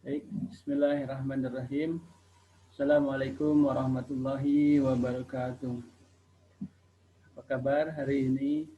Baik, Bismillahirrahmanirrahim. Assalamualaikum warahmatullahi wabarakatuh. Apa kabar hari ini?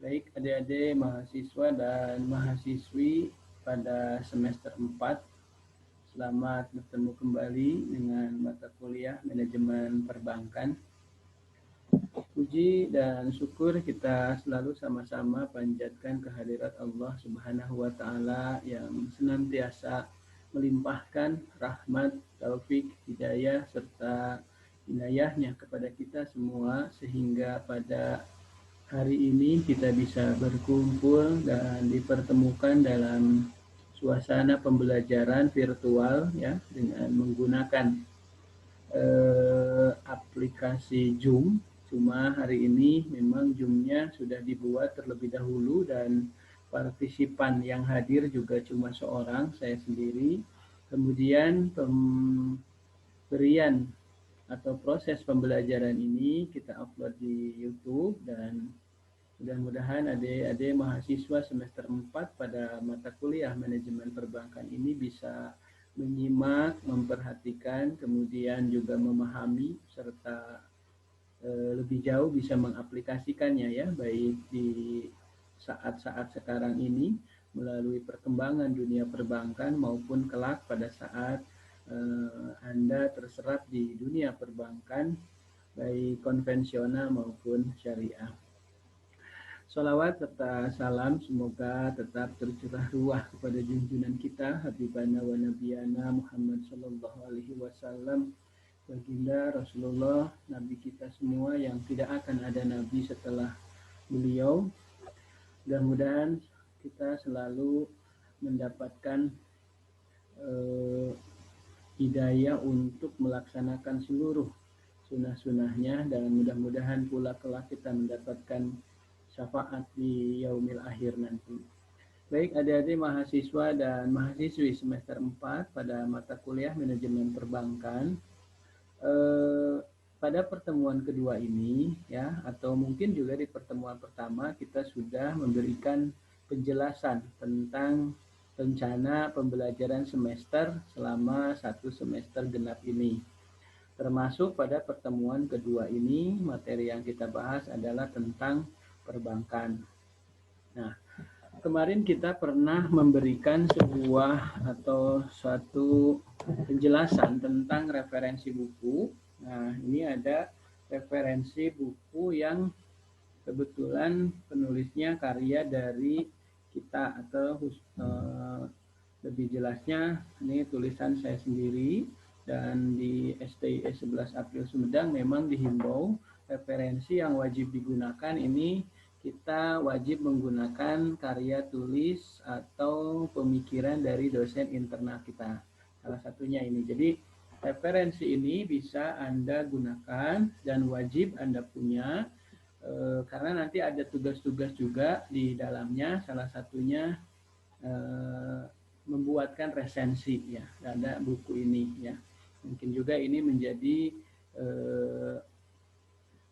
Baik, adik-adik mahasiswa dan mahasiswi pada semester 4. Selamat bertemu kembali dengan mata kuliah Manajemen Perbankan. Puji dan syukur kita selalu sama-sama panjatkan kehadirat Allah Subhanahu wa taala yang senantiasa melimpahkan rahmat, taufik, hidayah serta inayahnya kepada kita semua sehingga pada hari ini kita bisa berkumpul dan dipertemukan dalam suasana pembelajaran virtual ya dengan menggunakan aplikasi Zoom. Cuma hari ini memang Zoom-nya sudah dibuat terlebih dahulu dan partisipan yang hadir juga cuma seorang, saya sendiri. Kemudian pemberian atau proses pembelajaran ini kita upload di YouTube dan mudah-mudahan adik-adik mahasiswa semester 4 pada mata kuliah manajemen perbankan ini bisa menyimak, memperhatikan, kemudian juga memahami serta lebih jauh bisa mengaplikasikannya ya, baik di saat-saat sekarang ini melalui perkembangan dunia perbankan maupun kelak pada saat Anda terserap di dunia perbankan baik konvensional maupun syariah. Sholawat serta salam semoga tetap tercurah ruah kepada junjungan kita Habibana wa Nabiyana Muhammad Sallallahu Alaihi Wasallam, baginda Rasulullah, Nabi kita semua yang tidak akan ada Nabi setelah beliau. Mudah-mudahan kita selalu mendapatkan hidayah untuk melaksanakan seluruh sunnah-sunnahnya dan mudah-mudahan pula kelak kita mendapatkan syafaat di yaumil akhir nanti. Baik adik-adik mahasiswa dan mahasiswi semester 4 pada mata kuliah manajemen perbankan. Pada pertemuan kedua ini ya, atau mungkin juga di pertemuan pertama kita sudah memberikan penjelasan tentang rencana pembelajaran semester selama satu semester genap ini. Termasuk pada pertemuan kedua ini materi yang kita bahas adalah tentang perbankan. Nah, kemarin kita pernah memberikan sebuah atau suatu penjelasan tentang referensi buku. Nah, ini ada referensi buku yang kebetulan penulisnya karya dari kita atau lebih jelasnya ini tulisan saya sendiri dan di STIE 11 April Sumedang memang dihimbau referensi yang wajib digunakan ini kita wajib menggunakan karya tulis atau pemikiran dari dosen internal kita. Salah satunya ini. Jadi referensi ini bisa Anda gunakan dan wajib Anda punya karena nanti ada tugas-tugas juga di dalamnya. Salah satunya membuatkan resensi ya. Ada buku ini ya. Mungkin juga ini menjadi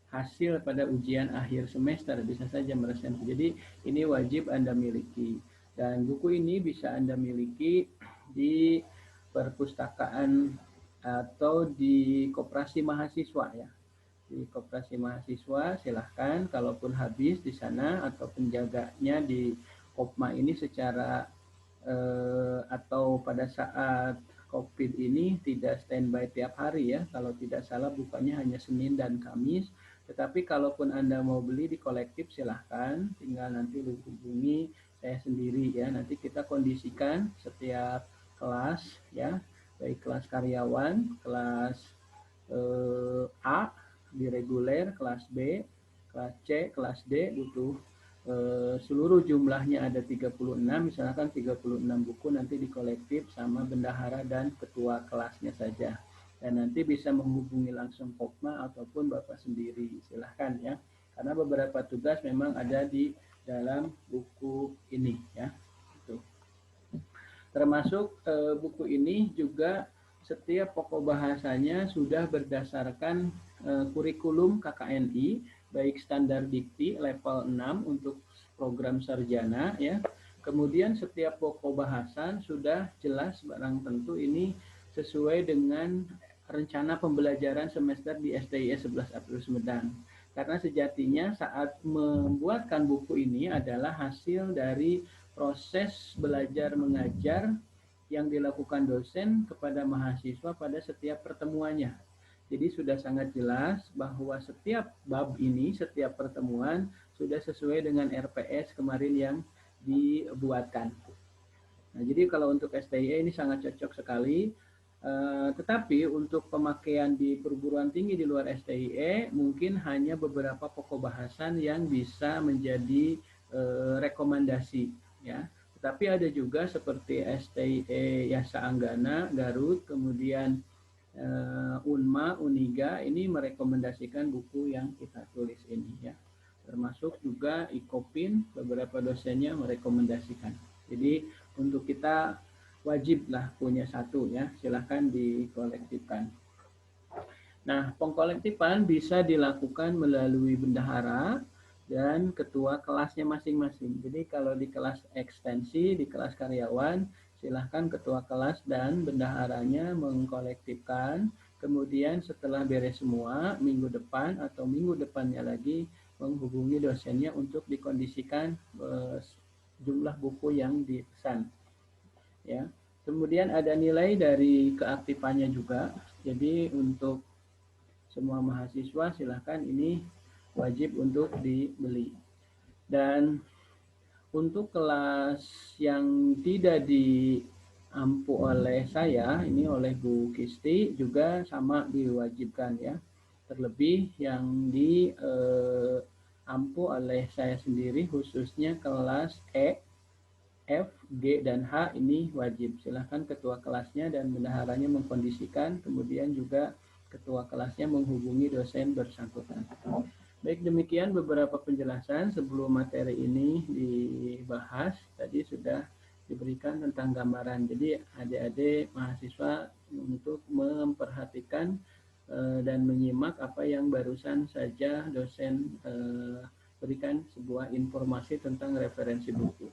hasil pada ujian akhir semester bisa saja meresensi. Jadi ini wajib Anda miliki dan buku ini bisa Anda miliki di perpustakaan atau di koperasi mahasiswa ya. Di koperasi mahasiswa silahkan kalaupun habis di sana atau penjaganya di Kopma ini secara atau pada saat COVID ini tidak standby tiap hari ya. Kalau tidak salah bukanya hanya Senin dan Kamis. Tetapi kalaupun Anda mau beli di kolektif silahkan, tinggal nanti hubungi saya sendiri ya. Nanti kita kondisikan setiap kelas ya, baik kelas karyawan, kelas A di reguler, kelas B, kelas C, kelas D butuh seluruh jumlahnya ada 36, misalkan 36 buku nanti di kolektif sama bendahara dan ketua kelasnya saja. Dan nanti bisa menghubungi langsung Kopma ataupun Bapak sendiri, silahkan ya. Karena beberapa tugas memang ada di dalam buku ini ya. Termasuk buku ini juga setiap pokok bahasanya sudah berdasarkan kurikulum KKNI, baik standar dikti level 6 untuk program sarjana ya, Kemudian setiap pokok bahasan sudah jelas barang tentu ini sesuai dengan rencana pembelajaran semester di STIE 11 April Sumedang. Karena sejatinya saat membuatkan buku ini adalah hasil dari proses belajar mengajar yang dilakukan dosen kepada mahasiswa pada setiap pertemuannya. Jadi sudah sangat jelas bahwa setiap bab ini, setiap pertemuan sudah sesuai dengan RPS kemarin yang dibuatkan. Nah, jadi kalau untuk STIE ini sangat cocok sekali. Tetapi untuk pemakaian di perguruan tinggi di luar STIE mungkin hanya beberapa pokok bahasan yang bisa menjadi rekomendasi, ya. Tetapi ada juga seperti STIE Yasa Anggana, Garut, kemudian Unma, Uniga ini merekomendasikan buku yang kita tulis ini, ya. Termasuk juga IKOPIN, beberapa dosennya merekomendasikan. Jadi untuk kita wajiblah punya satu, ya, silahkan dikolektifkan. Nah, pengkolektifan bisa dilakukan melalui bendahara dan ketua kelasnya masing-masing. Jadi kalau di kelas ekstensi, di kelas karyawan, silahkan ketua kelas dan bendaharanya mengkolektifkan. Kemudian setelah beres semua, minggu depan atau minggu depannya lagi menghubungi dosennya untuk dikondisikan jumlah buku yang dipesan, ya. Kemudian ada nilai dari keaktifannya juga. Jadi untuk semua mahasiswa silahkan ini wajib untuk dibeli. Dan untuk kelas yang tidak diampu oleh saya, ini oleh Bu Kisti juga sama diwajibkan, ya. Terlebih yang diampu oleh saya sendiri khususnya kelas E, F, G, dan H ini wajib. Silahkan ketua kelasnya dan bendaharanya mengkondisikan, kemudian juga ketua kelasnya menghubungi dosen bersangkutan. Baik, demikian beberapa penjelasan sebelum materi ini dibahas. Tadi sudah diberikan tentang gambaran. Jadi adik-adik mahasiswa untuk memperhatikan dan menyimak apa yang barusan saja dosen berikan sebuah informasi tentang referensi buku.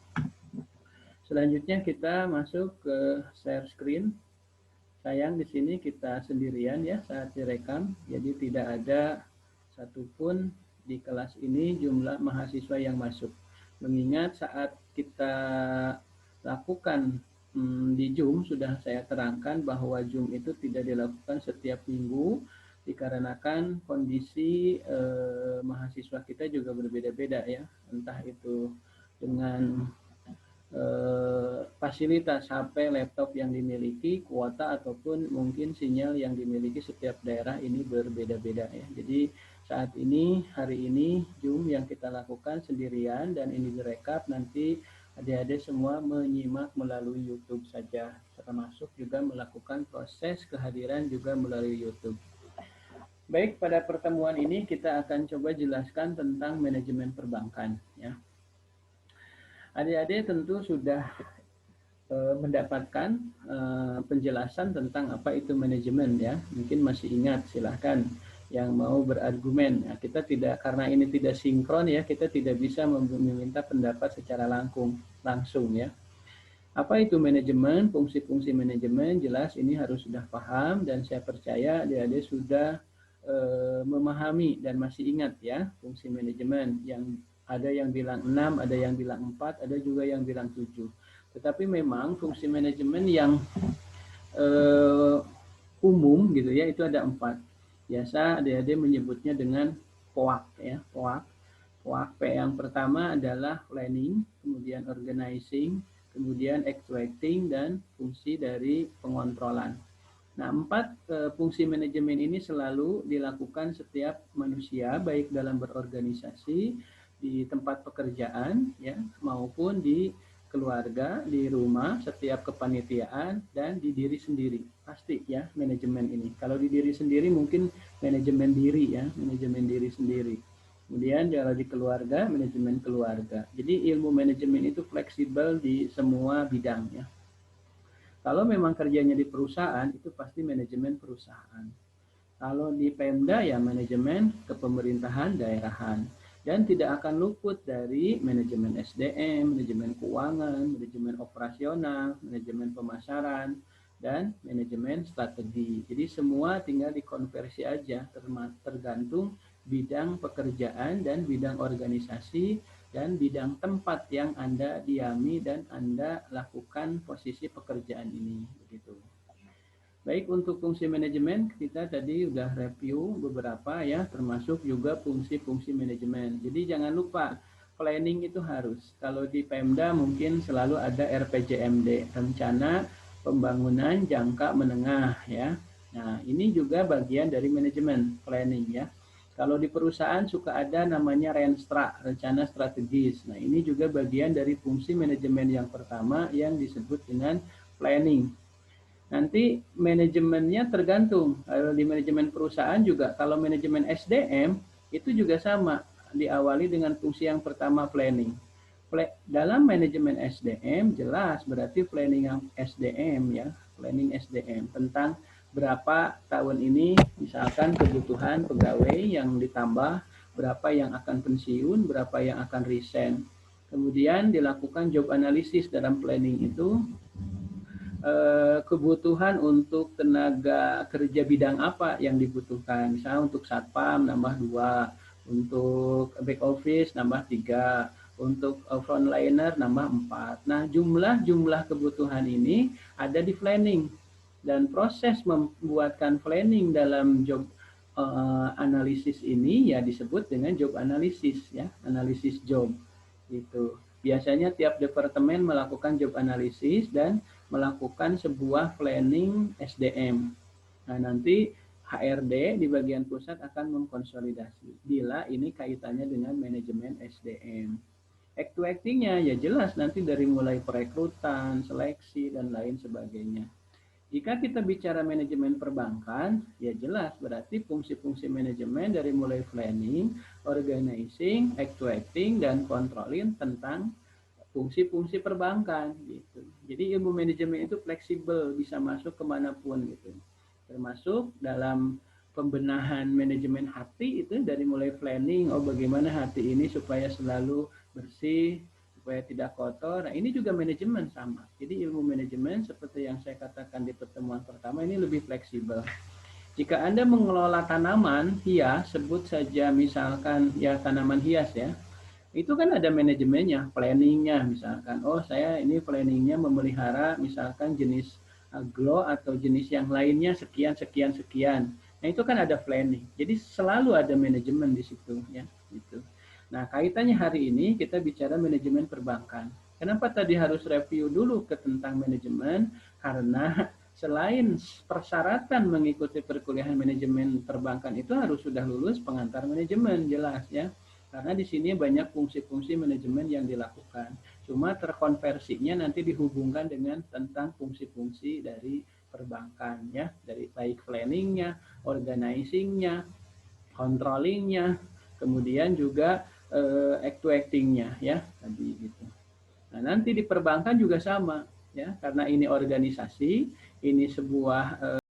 Selanjutnya kita masuk ke share screen. Sayang di sini kita sendirian, ya, saat direkam, jadi tidak ada satupun di kelas ini jumlah mahasiswa yang masuk. Mengingat saat kita lakukan di Zoom, sudah saya terangkan bahwa Zoom itu tidak dilakukan setiap minggu, dikarenakan kondisi mahasiswa kita juga berbeda-beda, ya. Entah itu dengan fasilitas HP, laptop yang dimiliki, kuota ataupun mungkin sinyal yang dimiliki setiap daerah ini berbeda-beda, ya. Jadi saat ini, hari ini Zoom yang kita lakukan sendirian dan ini direkap, nanti adik-adik semua menyimak melalui YouTube saja, termasuk juga melakukan proses kehadiran juga melalui YouTube. Baik, pada pertemuan ini kita akan coba jelaskan tentang manajemen perbankan, ya. Adik-adik tentu sudah mendapatkan penjelasan tentang apa itu manajemen, ya. Mungkin masih ingat, silahkan yang mau berargumen. Ya, kita tidak, karena ini tidak sinkron, ya, kita tidak bisa meminta pendapat secara langsung, ya. Apa itu manajemen? Fungsi-fungsi manajemen jelas ini harus sudah paham, dan saya percaya adik-adik sudah memahami dan masih ingat, ya, fungsi manajemen. Yang ada yang bilang 6, ada yang bilang 4, ada juga yang bilang 7. Tetapi memang fungsi manajemen yang umum gitu, ya, itu ada 4. Biasa adik-adik menyebutnya dengan POAK, ya, POAK. POAK P yang pertama adalah planning, kemudian organizing, kemudian actuating, dan fungsi dari pengontrolan. Nah, 4 fungsi manajemen ini selalu dilakukan setiap manusia, baik dalam berorganisasi, di tempat pekerjaan, ya, maupun di keluarga, di rumah, setiap kepanitiaan, dan di diri sendiri. Pasti, ya, manajemen ini. Kalau di diri sendiri mungkin manajemen diri, ya, manajemen diri sendiri. Kemudian kalau di keluarga, manajemen keluarga. Jadi ilmu manajemen itu fleksibel di semua bidang, ya. Kalau memang kerjanya di perusahaan, itu pasti manajemen perusahaan. Kalau di Pemda, ya manajemen kepemerintahan daerahan. dan tidak akan luput dari manajemen SDM, manajemen keuangan, manajemen operasional, manajemen pemasaran, dan manajemen strategi. Jadi semua tinggal dikonversi aja, tergantung bidang pekerjaan dan bidang organisasi dan bidang tempat yang Anda diami dan Anda lakukan posisi pekerjaan ini. Begitu. Baik, untuk fungsi manajemen kita tadi udah review beberapa ya, termasuk juga fungsi-fungsi manajemen. Jadi jangan lupa planning itu harus. Kalau di Pemda mungkin selalu ada RPJMD, rencana pembangunan jangka menengah ya. Nah, ini juga bagian dari manajemen planning ya. Kalau di perusahaan suka ada namanya Renstra, rencana strategis. Nah, ini juga bagian dari fungsi manajemen yang pertama yang disebut dengan planning. Nanti manajemennya tergantung. Kalau di manajemen perusahaan juga, kalau manajemen SDM itu juga sama, diawali dengan fungsi yang pertama planning. Dalam manajemen SDM jelas berarti planning yang SDM ya, planning SDM tentang berapa tahun ini misalkan kebutuhan pegawai yang ditambah, berapa yang akan pensiun, berapa yang akan resign. Kemudian dilakukan job analysis dalam planning itu, kebutuhan untuk tenaga kerja bidang apa yang dibutuhkan. Misalnya untuk satpam nambah 2, untuk back office nambah 3, untuk frontliner nambah 4. Nah, jumlah kebutuhan ini ada di planning. Dan proses membuatkan planning dalam job analisis ini ya disebut dengan job analisis ya, analisis job. Gitu. Biasanya tiap departemen melakukan job analisis dan melakukan sebuah planning SDM. Nah, nanti HRD di bagian pusat akan mengkonsolidasi bila ini kaitannya dengan manajemen SDM. Acting-nya ya jelas nanti dari mulai perekrutan, seleksi, dan lain sebagainya. Jika kita bicara manajemen perbankan, ya jelas berarti fungsi-fungsi manajemen dari mulai planning, organizing, acting, dan controlling tentang fungsi-fungsi perbankan gitu. Jadi ilmu manajemen itu fleksibel, bisa masuk kemanapun gitu. Termasuk dalam pembenahan manajemen hati itu dari mulai planning, oh bagaimana hati ini supaya selalu bersih, supaya tidak kotor. Nah, ini juga manajemen sama. Jadi ilmu manajemen seperti yang saya katakan di pertemuan pertama ini lebih fleksibel. Jika Anda mengelola tanaman hias, sebut saja misalkan ya tanaman hias ya, itu kan ada manajemennya, planningnya misalkan. Oh saya ini planningnya memelihara misalkan jenis glow atau jenis yang lainnya sekian. Nah itu kan ada planning. Jadi selalu ada manajemen di situ ya. Gitu. Nah, kaitannya hari ini kita bicara manajemen perbankan. Kenapa tadi harus review dulu ke tentang manajemen? Karena selain persyaratan mengikuti perkuliahan manajemen perbankan itu harus sudah lulus pengantar manajemen, jelas ya. Karena di sini banyak fungsi-fungsi manajemen yang dilakukan. Cuma terkonversinya nanti dihubungkan dengan tentang fungsi-fungsi dari perbankan ya, dari baik planningnya, organizingnya, controllingnya, kemudian juga actingnya ya tadi gitu. Nah nanti di perbankan juga sama ya, karena ini organisasi, ini sebuah